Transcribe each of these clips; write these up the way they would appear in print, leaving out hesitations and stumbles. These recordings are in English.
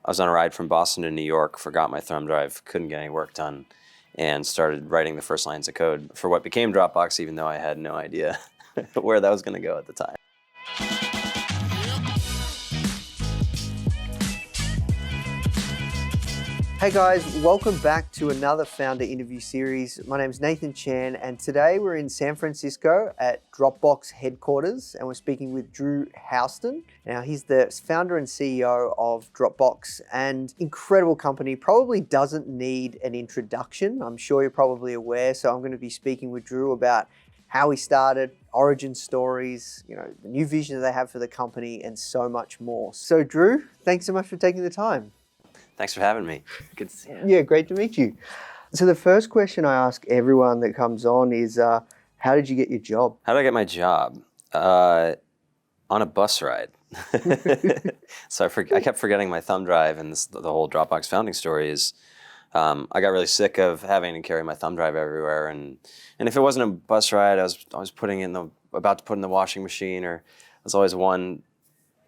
I was on a ride from Boston to New York, forgot my thumb drive, couldn't get any work done, and started writing the first lines of code for what became Dropbox, even though I had no idea where that was going to go at the time. Hey guys, welcome back to another Foundr interview series. My name is Nathan Chan, and today we're in San Francisco at Dropbox headquarters, and we're speaking with Drew Houston. Now, he's the founder and CEO of Dropbox, and incredible company, probably doesn't need an introduction. I'm sure you're probably aware, so I'm going to be speaking with Drew about how he started, origin stories, the new vision that they have for the company, and so much more. So Drew, thanks so much for taking the time. Thanks for having me. Good to see you. Yeah, great to meet you. So the first question I ask everyone that comes on is, how did you get your job? How did I get my job? On a bus ride. So I kept forgetting my thumb drive, and the whole Dropbox founding story is I got really sick of having to carry my thumb drive everywhere, and if it wasn't a bus ride, I was about to put in the washing machine, or I was always one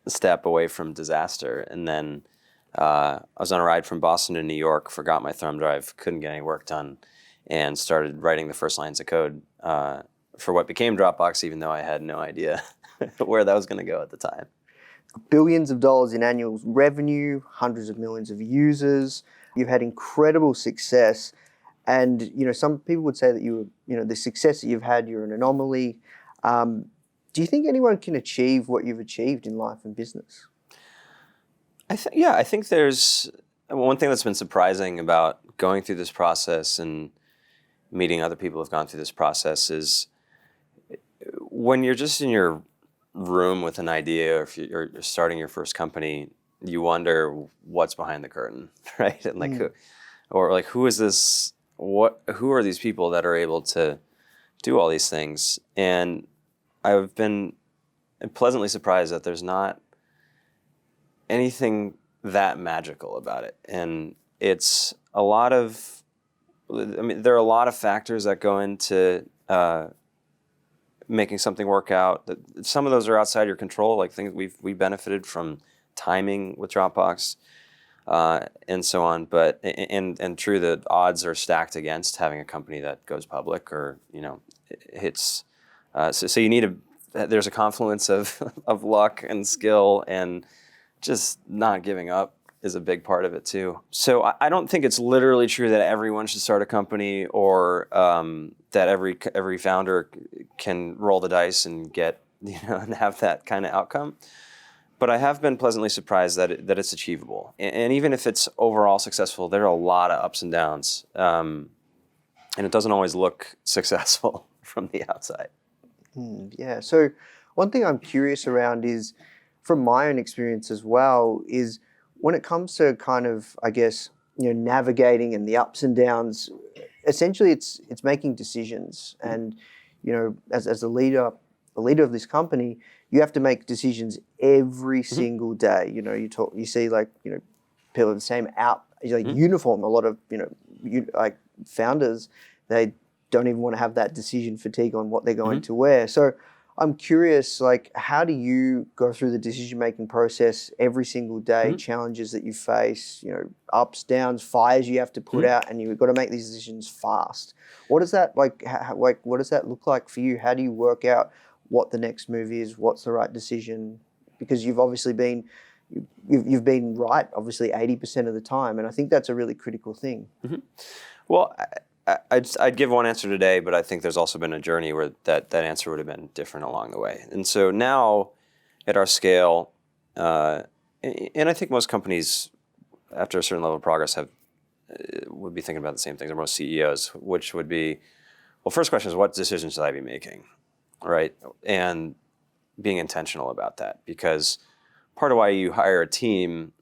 step away from disaster. And then I was on a ride from Boston to New York, forgot my thumb drive, couldn't get any work done, and started writing the first lines of code for what became Dropbox, even though I had no idea where that was going to go at the time. Billions of dollars in annual revenue, hundreds of millions of users. You've had incredible success, and some people would say that the success that you've had, you're an anomaly. Do you think anyone can achieve what you've achieved in life and business? I think there's one thing that's been surprising about going through this process and meeting other people who've gone through this process is when you're just in your room with an idea, or if you're starting your first company, you wonder what's behind the curtain, right? And who is this? Who are these people that are able to do all these things? And I've been pleasantly surprised that there's not anything that magical about it. And it's there are a lot of factors that go into making something work out. Some of those are outside your control, like things we benefited from timing with Dropbox and so on. But and true, the odds are stacked against having a company that goes public or hits. So you need there's a confluence of luck and skill, and just not giving up is a big part of it too. So I don't think it's literally true that everyone should start a company, or that every founder can roll the dice and get and have that kind of outcome. But I have been pleasantly surprised that it's achievable. And even if it's overall successful, there are a lot of ups and downs, and it doesn't always look successful from the outside. Yeah. So one thing I'm curious around is, from my own experience as well, is when it comes to kind of, I guess, navigating and the ups and downs, essentially it's making decisions. And, as the leader of this company, you have to make decisions every single day. You see people of the same uniform. A lot of, founders, they don't even want to have that decision fatigue on what they're going to wear. So I'm curious, how do you go through the decision-making process every single day, challenges that you face, ups, downs, fires you have to put out, and you've got to make these decisions fast. What does that what does that look like for you? How do you work out what the next move is? What's the right decision? Because you've obviously been right, obviously 80% of the time, and I think that's a really critical thing. Well, I'd give one answer today, but I think there's also been a journey where that answer would have been different along the way. And so now, at our scale, and I think most companies, after a certain level of progress, would be thinking about the same things, or most CEOs, which would be, well, first question is, what decisions should I be making, right? And being intentional about that, because part of why you hire a team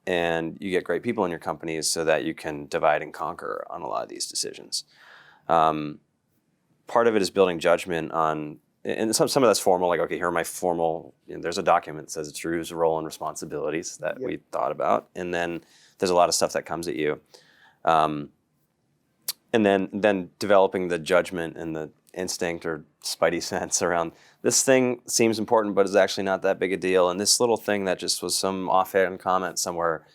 and you get great people in your company is so that you can divide and conquer on a lot of these decisions. Part of it is building judgment on, and some of that's formal, like, okay, here are my formal, there's a document that says Drew's role and responsibilities that we thought about. And then there's a lot of stuff that comes at you. And then developing the judgment and the instinct or spidey sense around this thing seems important, but it's actually not that big a deal. And this little thing that just was some offhand comment somewhere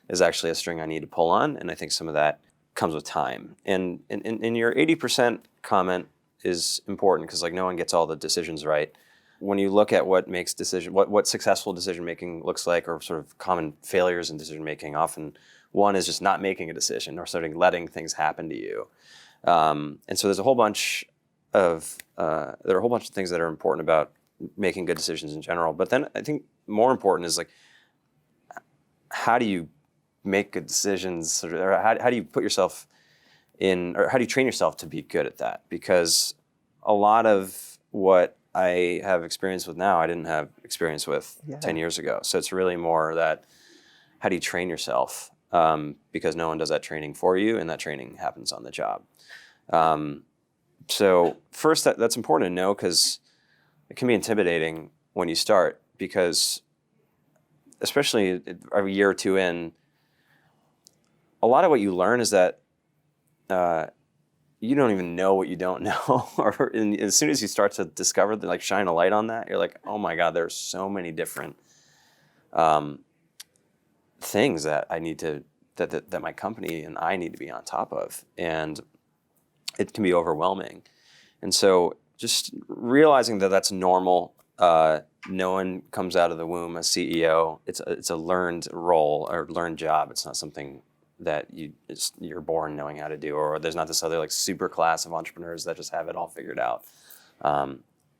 is actually a string I need to pull on, and I think some of that comes with time. And your 80% comment is important because like no one gets all the decisions right. When you look at what makes what successful decision making looks like, or sort of common failures in decision making, often one is just not making a decision or sort of letting things happen to you. And so there's a whole bunch of there are a whole bunch of things that are important about making good decisions in general. But then I think more important is like, how do you make good decisions, or how do you put yourself in, or how do you train yourself to be good at that? Because a lot of what I have experience with now, I didn't have experience with 10 years ago. So it's really more that, how do you train yourself? Because no one does that training for you, and that training happens on the job. So first, that's important to know, because it can be intimidating when you start, because especially a year or two in, a lot of what you learn is that you don't even know what you don't know. Or as soon as you start to discover, like shine a light on that, you're like, oh my God, there's so many different things that I need to, that my company and I need to be on top of. And it can be overwhelming. And so just realizing that that's normal. No one comes out of the womb a CEO. It's a learned role or learned job. It's not something that you're born knowing how to do, or there's not this other like super class of entrepreneurs that just have it all figured out.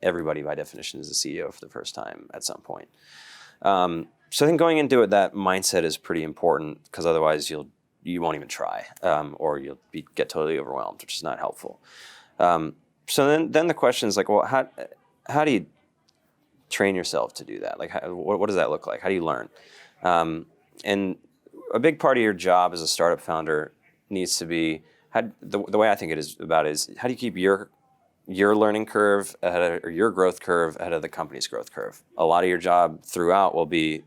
Everybody by definition is a CEO for the first time at some point. So I think going into it, that mindset is pretty important, because otherwise you won't even try, or you'll get totally overwhelmed, which is not helpful. So then the question is like, well, how do you train yourself to do that? Like, what does that look like? How do you learn? And a big part of your job as a startup founder needs to be, the way I think it is about it is, how do you keep your learning curve ahead or your growth curve ahead of the company's growth curve? A lot of your job throughout will be,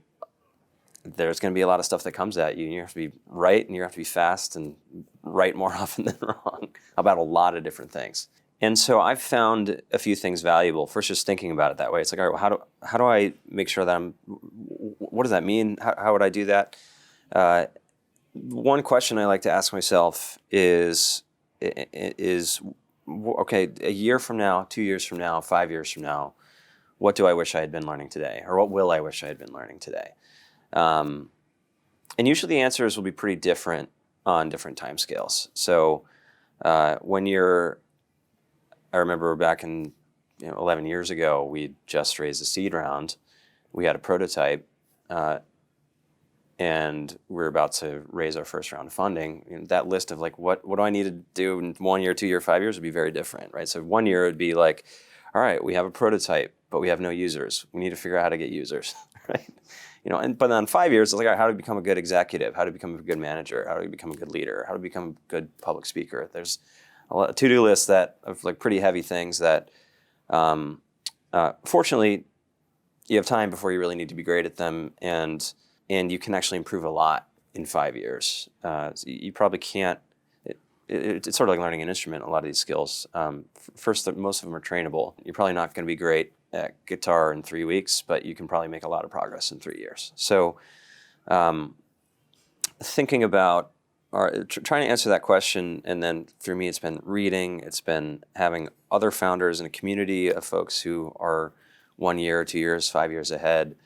there's going to be a lot of stuff that comes at you, and you have to be right, and you have to be fast and right more often than wrong about a lot of different things. And so I've found a few things valuable. First, just thinking about it that way. It's like, all right, well, how do I make sure that what does that mean? How would I do that? One question I like to ask myself is, okay, a year from now, 2 years from now, 5 years from now, what do I wish I had been learning today? Or what will I wish I had been learning today? And usually the answers will be pretty different on different timescales. So I remember back in 11 years ago, we just raised a seed round. We had a prototype, and we were about to raise our first round of funding. That list of like, what do I need to do in 1 year, 2 year, 5 years would be very different, right? So 1 year would be like, all right, we have a prototype, but we have no users. We need to figure out how to get users, right? But then 5 years, it's like, all right, how to become a good executive? How to become a good manager? How to become a good leader? How to become a good public speaker? There's a to-do list of like pretty heavy things that, fortunately, you have time before you really need to be great at them, and you can actually improve a lot in 5 years. So you probably can't. It's sort of like learning an instrument. A lot of these skills, first, most of them are trainable. You're probably not going to be great at guitar in 3 weeks, but you can probably make a lot of progress in 3 years. So, thinking about, trying to answer that question, and then for me, it's been reading. It's been having other founders in a community of folks who are 1 year, 2 years, 5 years ahead,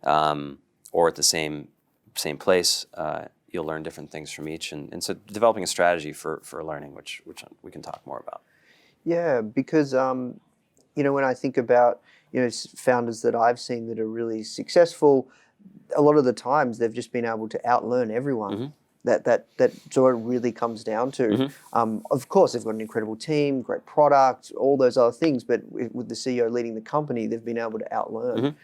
or at the same place. You'll learn different things from each, and so developing a strategy for learning, which we can talk more about. Yeah, because when I think about founders that I've seen that are really successful, a lot of the times they've just been able to outlearn everyone. Mm-hmm. That's what it really comes down to. Mm-hmm. Of course, they've got an incredible team, great product, all those other things, but with the CEO leading the company, they've been able to outlearn.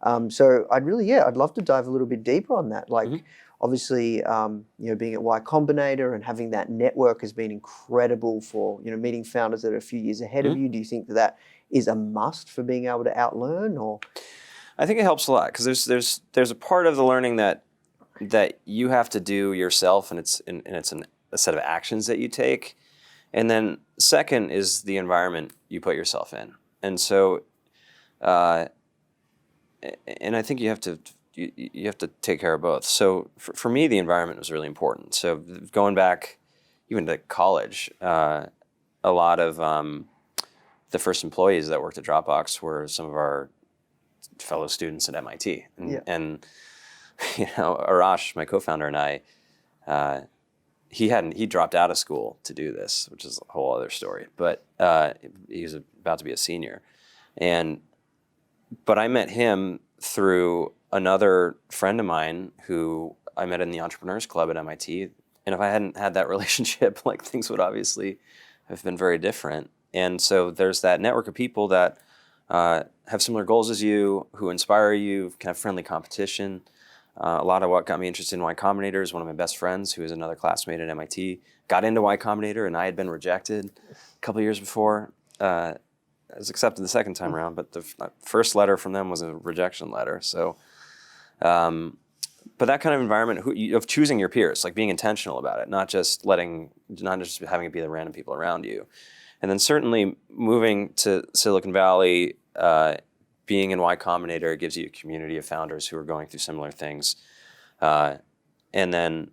Mm-hmm. So I'd love to dive a little bit deeper on that. Like, mm-hmm. Obviously, being at Y Combinator and having that network has been incredible for meeting founders that are a few years ahead mm-hmm. of you. Do you think that is a must for being able to outlearn, or? I think it helps a lot, because there's a part of the learning that you have to do yourself, and it's a set of actions that you take, and then second is the environment you put yourself in, and so, and I think you have to you have to take care of both. So for me, the environment was really important. So going back even to college, a lot of the first employees that worked at Dropbox were some of our fellow students at MIT. And Arash, my co-founder, and I, he dropped out of school to do this, which is a whole other story. But he was about to be a senior. But I met him through another friend of mine who I met in the Entrepreneurs Club at MIT. And if I hadn't had that relationship, like, things would obviously have been very different. And so there's that network of people that have similar goals as you, who inspire you, can have friendly competition. A lot of what got me interested in Y Combinator is one of my best friends, who is another classmate at MIT, got into Y Combinator, and I had been rejected a couple of years before. I was accepted the second time around, but the first letter from them was a rejection letter. So, but that kind of environment of choosing your peers, like being intentional about it, not just having it be the random people around you. And then certainly moving to Silicon Valley, being in Y Combinator gives you a community of founders who are going through similar things. And then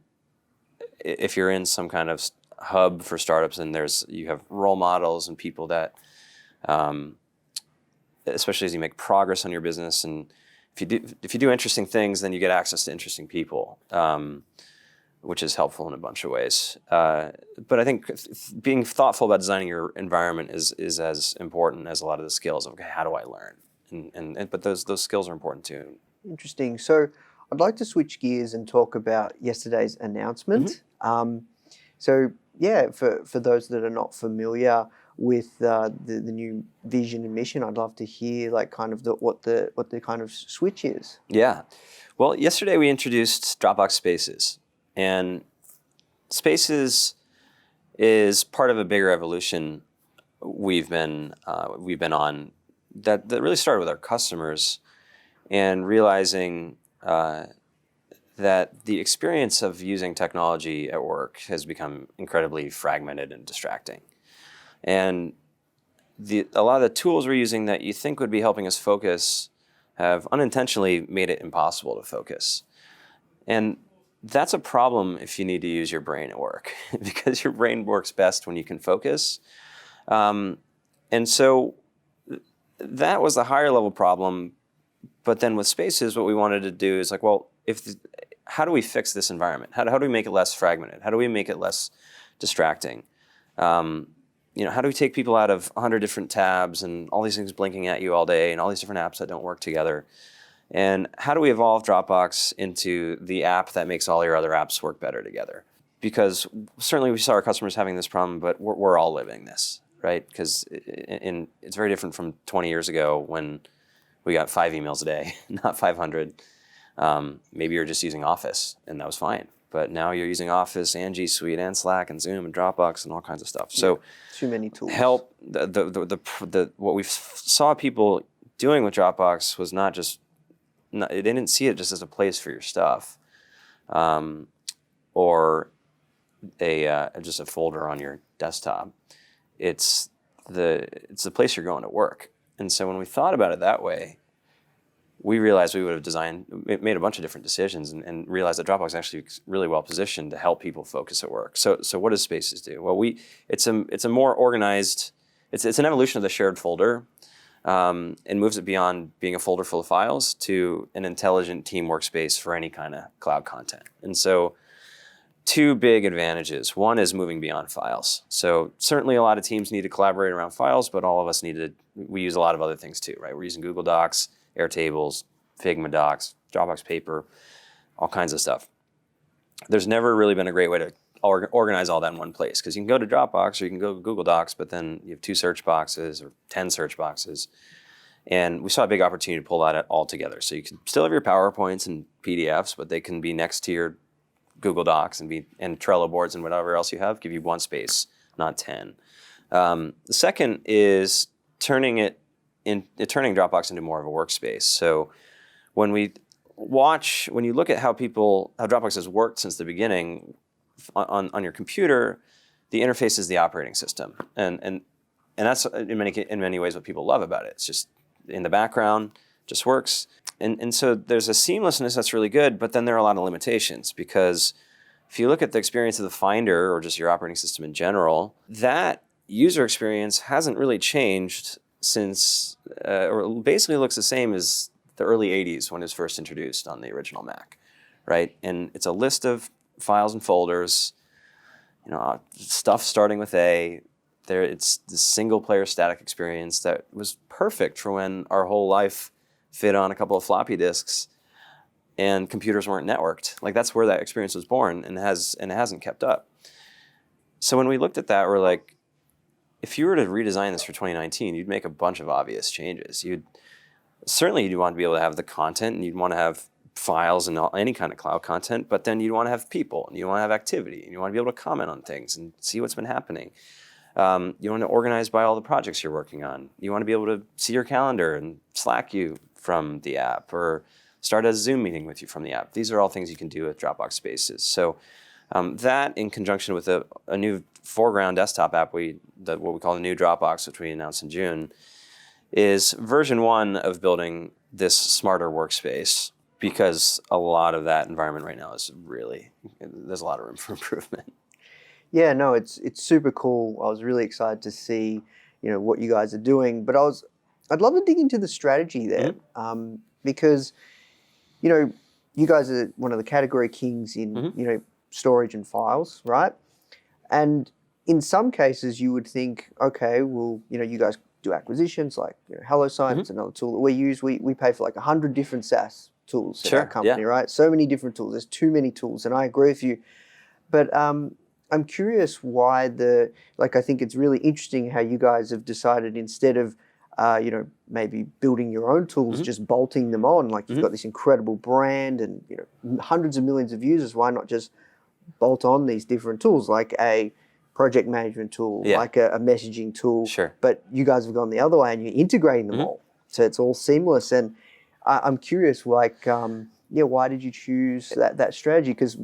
if you're in some kind of hub for startups, and you have role models and people that, especially as you make progress on your business, and if you do interesting things, then you get access to interesting people, which is helpful in a bunch of ways. But I think being thoughtful about designing your environment is as important as a lot of the skills of, okay, how do I learn? But those skills are important too. Interesting. So I'd like to switch gears and talk about yesterday's announcement. So yeah, for those that are not familiar with the new vision and mission, I'd love to hear like kind of what the kind of switch is. Yeah. Well, yesterday we introduced Dropbox Spaces, and Spaces is part of a bigger evolution we've been on that really started with our customers, and realizing that the experience of using technology at work has become incredibly fragmented and distracting. And a lot of the tools we're using that you think would be helping us focus have unintentionally made it impossible to focus. And that's a problem if you need to use your brain at work, because your brain works best when you can focus. And so that was the higher level problem. But then with Spaces, what we wanted to do is like, well, how do we fix this environment? How do we make it less fragmented? How do we make it less distracting? How do we take people out of 100 different tabs and all these things blinking at you all day and all these different apps that don't work together? And how do we evolve Dropbox into the app that makes all your other apps work better together? Because certainly we saw our customers having this problem, but we're all living this, right? Because it's very different from 20 years ago when we got 5 emails a day, not 500. Maybe you're just using Office, and that was fine. But now you're using Office and G Suite and Slack and Zoom and Dropbox and all kinds of stuff. So too many tools. What we saw people doing with Dropbox was they didn't see it just as a place for your stuff, or just a folder on your desktop. It's the place you're going to work. And so when we thought about it that way, we realized we would have made a bunch of different decisions, and realized that Dropbox actually is really well positioned to help people focus at work. So what does Spaces do? Well, it's a more organized, it's an evolution of the shared folder, and moves it beyond being a folder full of files to an intelligent team workspace for any kind of cloud content. And so 2 big advantages. One is moving beyond files. So certainly a lot of teams need to collaborate around files, but all of us we use a lot of other things too, right? We're using Google Docs, Airtables, Figma Docs, Dropbox Paper, all kinds of stuff. There's never really been a great way to organize all that in one place, because you can go to Dropbox or you can go to Google Docs, but then you have 2 search boxes or 10 search boxes. And we saw a big opportunity to pull that all together. So you can still have your PowerPoints and PDFs, but they can be next to your Google Docs and Trello boards and whatever else you have, give you one space, not 10. The second is turning Dropbox into more of a workspace. So when you look at how Dropbox has worked since the beginning on your computer, the interface is the operating system, and that's in many ways what people love about it. It's just in the background. just works. And so there's a seamlessness that's really good, but then there are a lot of limitations, because if you look at the experience of the Finder or just your operating system in general, that user experience hasn't really changed since, or basically looks the same as the early 80s when it was first introduced on the original Mac, right? And it's a list of files and folders, stuff starting with A. It's the single player static experience that was perfect for when our whole life fit on a couple of floppy disks and computers weren't networked. Like, that's where that experience was born, and it hasn't kept up. So when we looked at that, we're like, if you were to redesign this for 2019, you'd make a bunch of obvious changes. You'd want to be able to have the content, and you'd want to have files and any kind of cloud content, but then you'd want to have people, and you want to have activity, and you want to be able to comment on things and see what's been happening. You want to organize by all the projects you're working on. You want to be able to see your calendar and Slack you from the app, or start a Zoom meeting with you from the app. These are all things you can do with Dropbox Spaces. So that, in conjunction with a new foreground desktop app, what we call the new Dropbox, which we announced in June, is version 1 of building this smarter workspace, because a lot of that environment right now is there's a lot of room for improvement. Yeah, no, it's super cool. I was really excited to see, what you guys are doing, but I'd love to dig into the strategy there, because, you guys are one of the category kings in, storage and files, right? And in some cases, you would think, okay, well, you guys do acquisitions like HelloSign. It's another tool that we use. We pay for like 100 different SaaS tools in our company, right? So many different tools. There's too many tools, and I agree with you. But I'm curious why I think it's really interesting how you guys have decided, instead of maybe building your own tools, just bolting them on. Like, you've got this incredible brand and hundreds of millions of users. Why not just bolt on these different tools, like a project management tool, like a messaging tool? Sure. But you guys have gone the other way, and you're integrating them all, so it's all seamless. And I'm curious, why did you choose that strategy? Because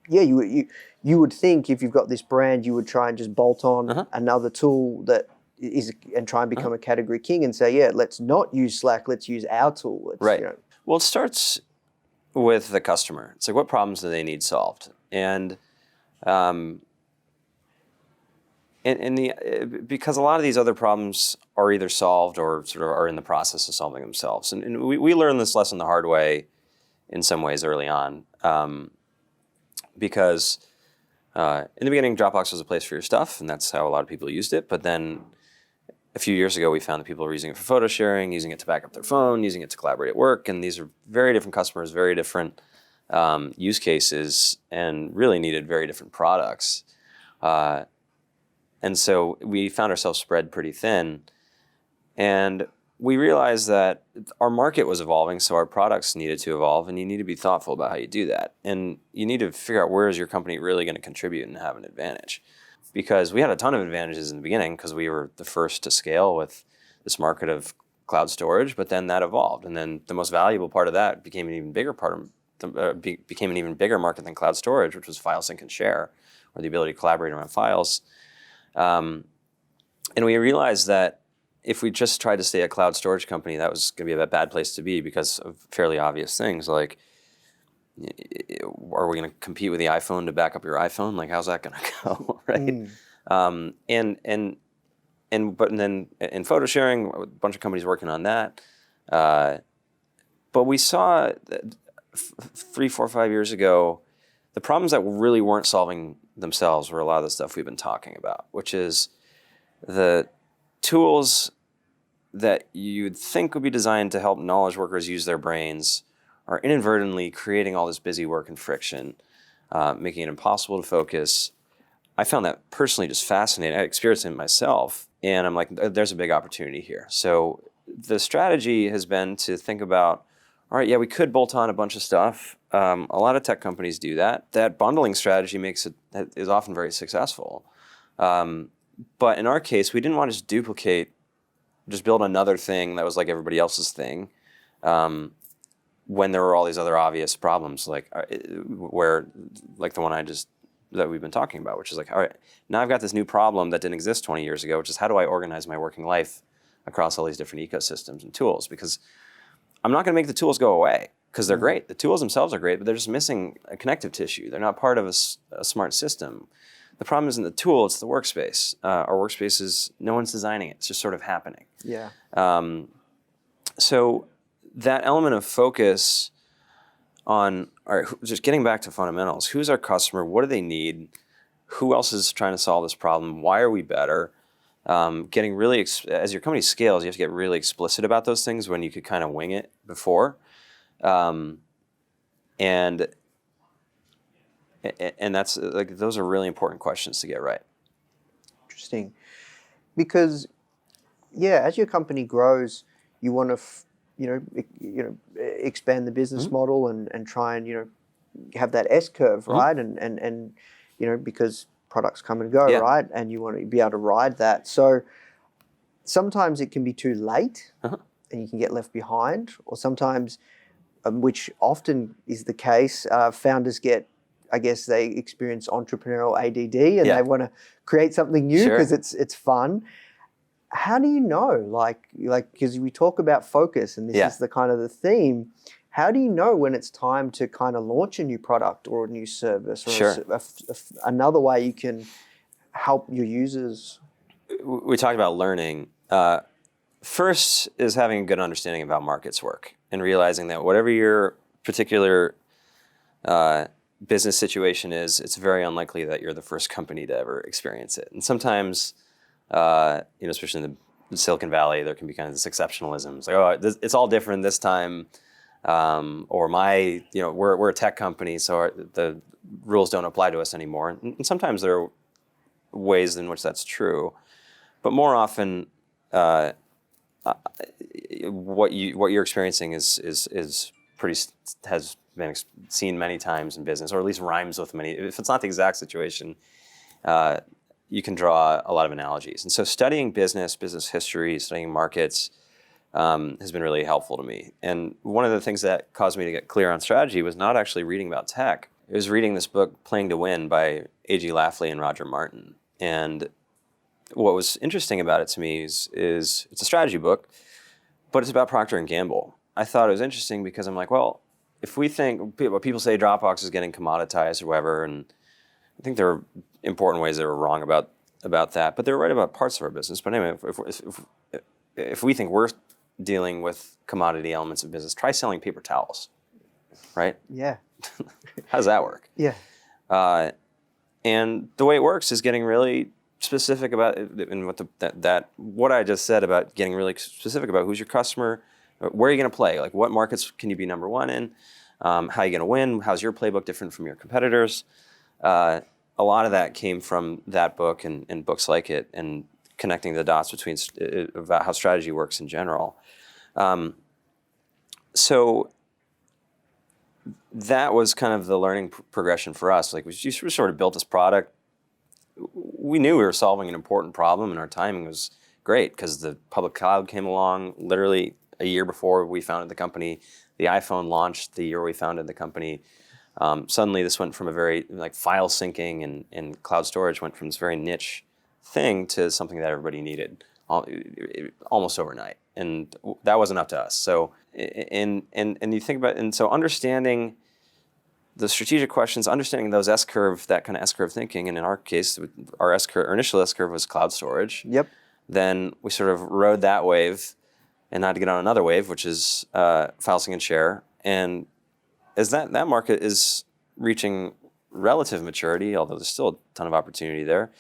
you would think, if you've got this brand, you would try and just bolt on another tool that and try and become a category king, and say, let's not use Slack, let's use our tool. Right. Well, it starts with the customer. It's like, what problems do they need solved? And because a lot of these other problems are either solved or sort of are in the process of solving themselves. And we learned this lesson the hard way in some ways early on, because in the beginning, Dropbox was a place for your stuff, and that's how a lot of people used it. But then a few years ago, we found that people were using it for photo sharing, using it to back up their phone, using it to collaborate at work. And these are very different customers, very different use cases, and really needed very different products. And so we found ourselves spread pretty thin. And we realized that our market was evolving, so our products needed to evolve, and you need to be thoughtful about how you do that. And you need to figure out, where is your company really going to contribute and have an advantage? Because we had a ton of advantages in the beginning, because we were the first to scale with this market of cloud storage, but then that evolved. And then the most valuable part of that became an even bigger became an even bigger market than cloud storage, which was file sync and share, or the ability to collaborate around files. And we realized that if we just tried to stay a cloud storage company, that was going to be a bad place to be, because of fairly obvious things like, are we going to compete with the iPhone to back up your iPhone? Like, how's that going to go, right? But then in photo sharing, a bunch of companies working on that. But we saw that 3, 4, 5 years ago, the problems that really weren't solving themselves were a lot of the stuff we've been talking about, which is the tools that you'd think would be designed to help knowledge workers use their brains are inadvertently creating all this busy work and friction, making it impossible to focus. I found that personally just fascinating. I experienced it myself, and I'm like, there's a big opportunity here. So the strategy has been to think about, all right, we could bolt on a bunch of stuff. A lot of tech companies do that. That bundling strategy is often very successful. But in our case, we didn't want to just build another thing that was like everybody else's thing, when there were all these other obvious problems, like the one that we've been talking about, which is like, all right, now I've got this new problem that didn't exist 20 years ago, which is, how do I organize my working life across all these different ecosystems and tools? Because I'm not going to make the tools go away because they're great. The tools themselves are great, but they're just missing a connective tissue. They're not part of a smart system. The problem isn't the tool, it's the workspace. Our workspace is, no one's designing it. It's just sort of happening. Yeah. So that element of focus on, all right, just getting back to fundamentals. Who's our customer? What do they need? Who else is trying to solve this problem? Why are we better? Getting really, as your company scales, you have to get really explicit about those things when you could kind of wing it before. And that's like, those are really important questions to get right. Interesting. Because, yeah, as your company grows, you want to, expand the business model and try and, have that S curve, right? And because products come and go, right? And you want to be able to ride that. So sometimes it can be too late and you can get left behind, or sometimes, which often is the case, founders get, I guess they experience entrepreneurial ADD and they want to create something new because it's fun. How do you know, like because we talk about focus and this is the kind of the theme. How do you know when it's time to kind of launch a new product or a new service or another way you can help your users? We talked about learning. First is having a good understanding of how markets work and realizing that whatever your particular business situation is, it's very unlikely that you're the first company to ever experience it. And sometimes, especially in the Silicon Valley, there can be kind of this exceptionalism. It's like, it's all different this time. Or we're a tech company, so the rules don't apply to us anymore. And sometimes there are ways in which that's true, but more often, what you're experiencing is has been seen many times in business, or at least rhymes with many. If it's not the exact situation, you can draw a lot of analogies. And so, studying business history, studying markets. Has been really helpful to me. And one of the things that caused me to get clear on strategy was not actually reading about tech. It was reading this book, Playing to Win, by A.G. Lafley and Roger Martin. And what was interesting about it to me is it's a strategy book, but it's about Procter & Gamble. I thought it was interesting because I'm like, well, if we think, people say Dropbox is getting commoditized or whatever, and I think there are important ways they were wrong about that, but they're right about parts of our business. But anyway, if we think we're dealing with commodity elements of business, try selling paper towels, right? Yeah. How does that work? Yeah. And the way it works is getting really specific about it, and what I just said about getting really specific about who's your customer, where are you going to play, like what markets can you be number one in, how are you going to win, how's your playbook different from your competitors. A lot of that came from that book and books like it, and connecting the dots between about how strategy works in general. So that was kind of the learning progression for us. Like, we just sort of built this product. We knew we were solving an important problem, and our timing was great because the public cloud came along literally a year before we founded the company. The iPhone launched the year we founded the company. Suddenly, this went from a very file syncing and cloud storage went from this very niche thing to something that everybody needed almost overnight, and that wasn't up to us. So, and you think about, and so understanding the strategic questions, understanding those that kind of S-curve thinking, and in our case, our initial S-curve was cloud storage. Yep. Then we sort of rode that wave, and had to get on another wave, which is file sync and share. And as that market is reaching relative maturity, although there's still a ton of opportunity there,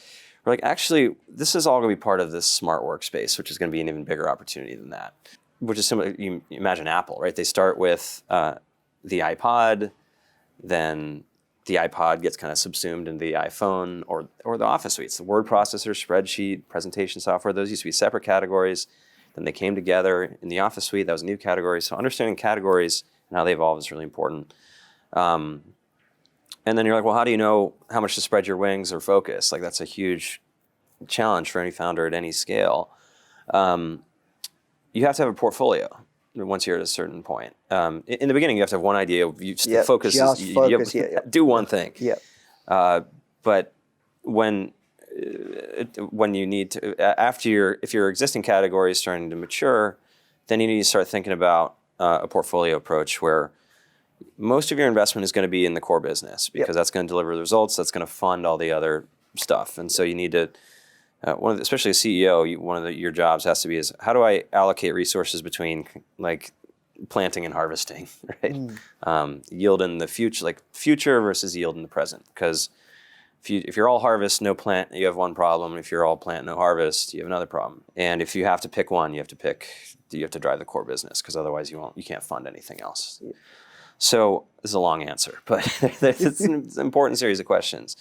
we're like, actually, this is all going to be part of this smart workspace, which is going to be an even bigger opportunity than that. Which is similar. You imagine Apple, right? They start with the iPod, then the iPod gets kind of subsumed into the iPhone or the Office suites, the word processor, spreadsheet, presentation software. Those used to be separate categories. Then they came together in the Office suite. That was a new category. So understanding categories and how they evolve is really important. And then you're like, well, how do you know how much to spread your wings or focus? Like, that's a huge challenge for any founder at any scale. You have to have a portfolio once you're at a certain point. In the beginning, you have to have one idea. Focus. Do one thing. Yep. But when you need to, if your existing category is starting to mature, then you need to start thinking about a portfolio approach where most of your investment is going to be in the core business because that's going to deliver the results. That's going to fund all the other stuff. And so you need to, especially a CEO, one of your jobs has to be is how do I allocate resources between like planting and harvesting, right? Yield in the future, like future versus yield in the present. Because if you're all harvest, no plant, you have one problem. If you're all plant, no harvest, you have another problem. And if you have to pick one, you have to drive the core business because otherwise you can't fund anything else. Yeah. So this is a long answer, but it's an important series of questions.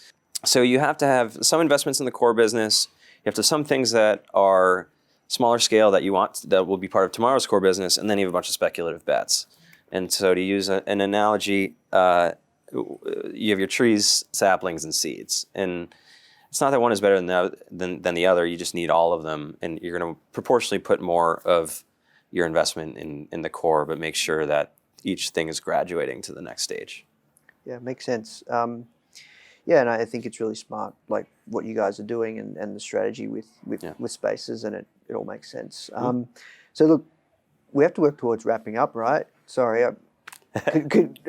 So you have to have some investments in the core business. You have to have some things that are smaller scale that you want that will be part of tomorrow's core business, and then you have a bunch of speculative bets. And so to use an analogy, you have your trees, saplings, and seeds. And it's not that one is better than the other. You just need all of them, and you're going to proportionally put more of your investment in the core, but make sure that each thing is graduating to the next stage. Yeah, makes sense. Yeah, and I think it's really smart, like what you guys are doing and the strategy with Spaces, and it all makes sense. So look, we have to work towards wrapping up, right? Sorry, I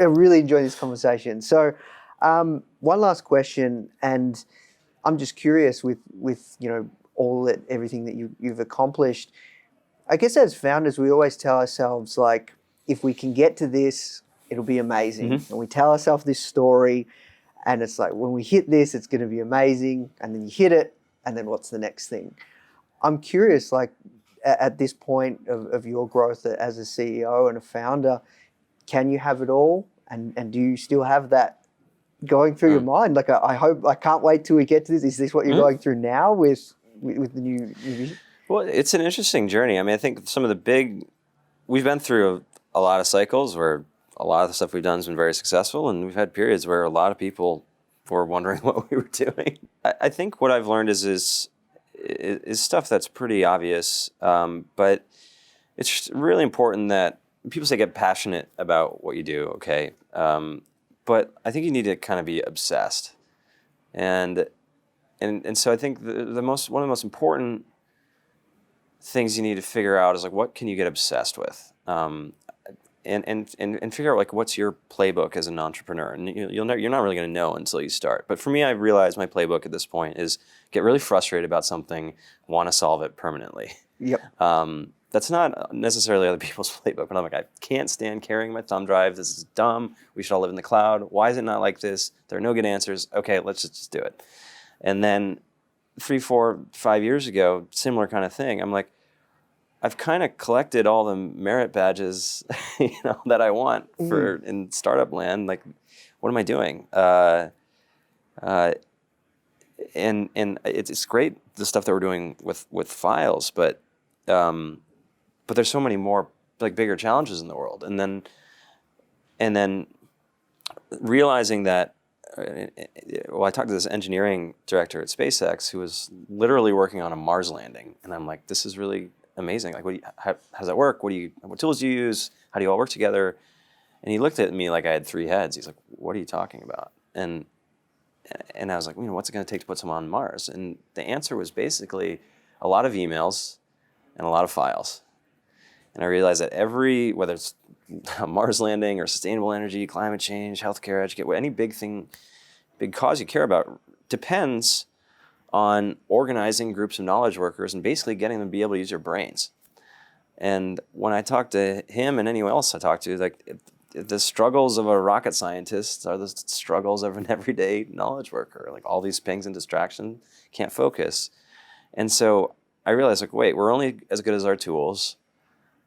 really enjoy this conversation. So one last question, and I'm just curious with everything that you've accomplished. I guess as founders, we always tell ourselves like, if we can get to this, it'll be amazing. And we tell ourselves this story, and it's like, when we hit this, it's going to be amazing. And then you hit it, and then what's the next thing? I'm curious, like at this point of your growth as a CEO and a founder, can you have it all? And do you still have that going through your mind? Like, I can't wait till we get to this. Is this what you're going through now with the new vision? Well, it's an interesting journey. I mean, I think we've been through a lot of cycles where a lot of the stuff we've done has been very successful, and we've had periods where a lot of people were wondering what we were doing. I think what I've learned is stuff that's pretty obvious, but it's really important that people say get passionate about what you do, okay? But I think you need to kind of be obsessed, and so I think one of the most important things you need to figure out is like, what can you get obsessed with? And figure out like what's your playbook as an entrepreneur, and you're not really going to know until you start. But for me, I realized my playbook at this point is get really frustrated about something, want to solve it permanently. Yep. That's not necessarily other people's playbook, but I'm like, I can't stand carrying my thumb drive. This is dumb. We should all live in the cloud. Why is it not like this? There are no good answers. Okay, let's just do it. And then 3, 4, 5 years ago, similar kind of thing. I'm like, I've kind of collected all the merit badges, that I want in startup land. Like, what am I doing? And it's great, the stuff that we're doing with files, but there's so many more like bigger challenges in the world. And then realizing that. I talked to this engineering director at SpaceX who was literally working on a Mars landing, and I'm like, this is really amazing. Like, how does that work? What tools do you use? How do you all work together? And he looked at me like I had 3 heads. He's like, what are you talking about? And I was like, what's it going to take to put someone on Mars? And the answer was basically a lot of emails and a lot of files. And I realized that whether it's a Mars landing or sustainable energy, climate change, healthcare, education, any big cause you care about depends on organizing groups of knowledge workers and basically getting them to be able to use their brains. And when I talked to him and anyone else I talked to, like the struggles of a rocket scientist are the struggles of an everyday knowledge worker. Like all these pings and distraction, can't focus. And so I realized, like, wait, we're only as good as our tools.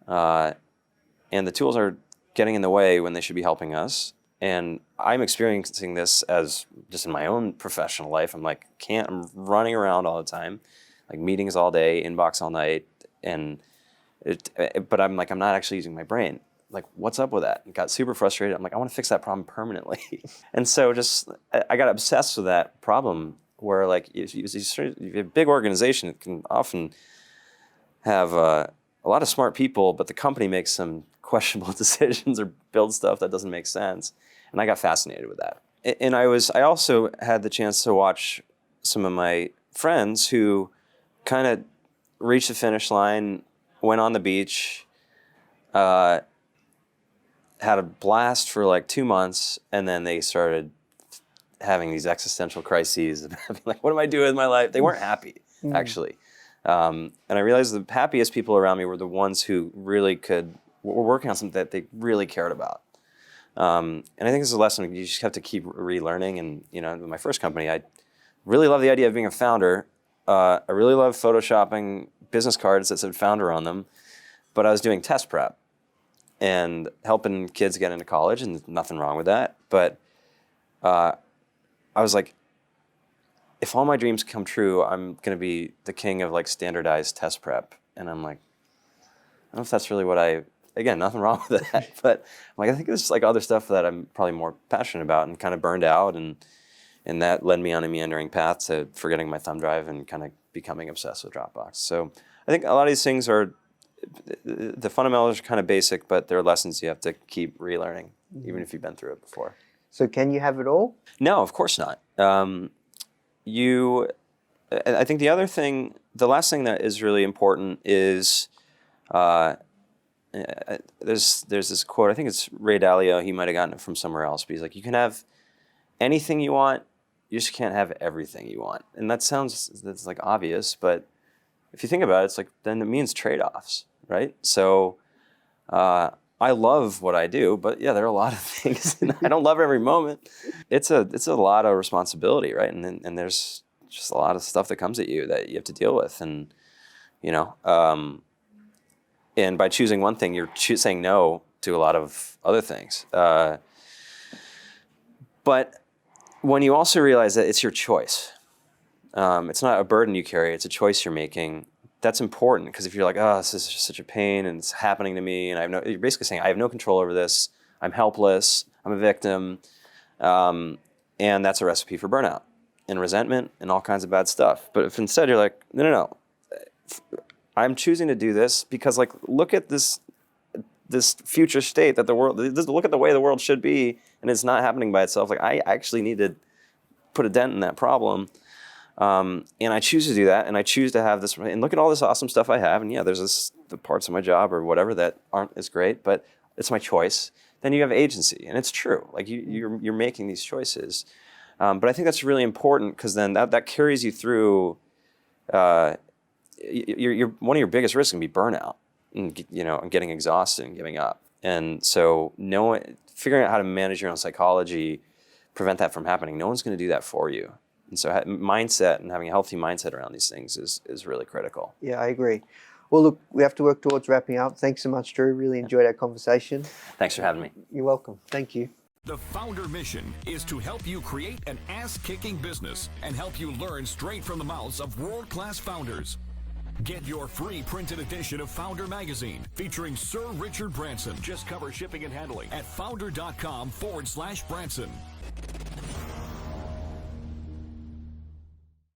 And the tools are getting in the way when they should be helping us. And I'm experiencing this as just in my own professional life. I'm like, I'm running around all the time, like meetings all day, inbox all night. But I'm like, I'm not actually using my brain. Like, what's up with that? And got super frustrated. I'm like, I want to fix that problem permanently. And so I got obsessed with that problem where like, if you have a big organization, it can often have a lot of smart people, but the company makes some questionable decisions or build stuff that doesn't make sense. And I got fascinated with that. And I also had the chance to watch some of my friends who kind of reached the finish line, went on the beach, had a blast for like 2 months, and then they started having these existential crises. Like, what am I doing with my life? They weren't happy, actually. And I realized the happiest people around me were the ones who really were working on something that they really cared about. And I think this is a lesson you just have to keep relearning. And, with my first company, I really love the idea of being a founder. I really love photoshopping business cards that said Foundr on them, but I was doing test prep and helping kids get into college, and nothing wrong with that. But I was like, if all my dreams come true, I'm going to be the king of like standardized test prep. And I'm like, I don't know if that's really again, nothing wrong with that, but I'm like, I think there's like other stuff that I'm probably more passionate about and kind of burned out. And that led me on a meandering path to forgetting my thumb drive and kind of becoming obsessed with Dropbox. So I think a lot of these things the fundamentals are kind of basic, but they're lessons you have to keep relearning, even if you've been through it before. So can you have it all? No, of course not. I think the last thing that is really important is, there's this quote, I think it's Ray Dalio, he might have gotten it from somewhere else, but he's like, you can have anything you want, you just can't have everything you want. And that's like obvious, but if you think about it, it's like, then it means trade-offs, right? So I love what I do, but yeah, there are a lot of things, and I don't love every moment. It's a lot of responsibility, right? And there's just a lot of stuff that comes at you that you have to deal with, and and by choosing one thing, you're saying no to a lot of other things. But when you also realize that it's your choice, it's not a burden you carry, it's a choice you're making. That's important, because if you're like, oh, this is just such a pain and it's happening to me, and you're basically saying, I have no control over this, I'm helpless, I'm a victim, and that's a recipe for burnout and resentment and all kinds of bad stuff. But if instead you're like, no, I'm choosing to do this because, like, look at this future state that look at the way the world should be, and it's not happening by itself. Like, I actually need to put a dent in that problem. And I choose to do that, and I choose to have this, and look at all this awesome stuff I have, and yeah, there's the parts of my job or whatever that aren't as great, but it's my choice. Then you have agency, and it's true. Like, you're making these choices. But I think that's really important, because then that carries you through. One of your biggest risks can be burnout, and getting exhausted and giving up. And so figuring out how to manage your own psychology, prevent that from happening. No one's going to do that for you. And so mindset and having a healthy mindset around these things is really critical. Yeah, I agree. Well, look, we have to work towards wrapping up. Thanks so much, Drew. Really enjoyed our conversation. Thanks for having me. You're welcome. Thank you. The Foundr mission is to help you create an ass-kicking business and help you learn straight from the mouths of world-class founders. Get your free printed edition of Foundr magazine featuring Sir Richard Branson. Just cover shipping and handling at foundr.com/Branson.